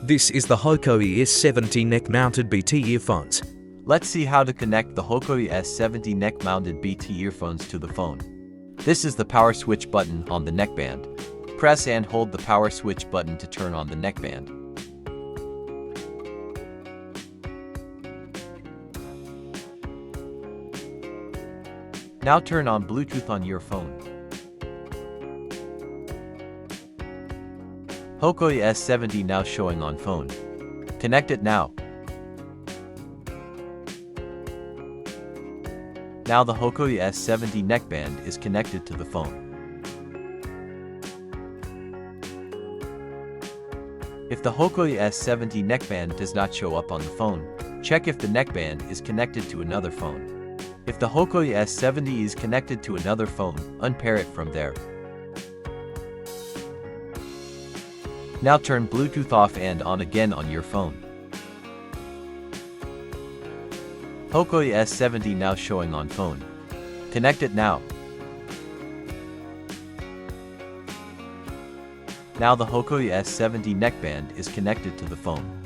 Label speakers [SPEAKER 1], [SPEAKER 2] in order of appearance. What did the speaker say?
[SPEAKER 1] This is the Hoco ES70 neck-mounted BT earphones.
[SPEAKER 2] Let's see how to connect the Hoco ES70 neck-mounted BT earphones to the phone. This is the power switch button on the neckband. Press and hold the power switch button to turn on the neckband. Now turn on Bluetooth on your phone. Hoco ES70 now showing on phone. Connect it now. Now the Hoco ES70 neckband is connected to the phone. If the Hoco ES70 neckband does not show up on the phone, check if the neckband is connected to another phone. If the Hoco ES70 is connected to another phone, unpair it from there. Now turn Bluetooth off and on again on your phone. Hoco ES70 now showing on phone. Connect it now. Now the Hoco ES70 neckband is connected to the phone.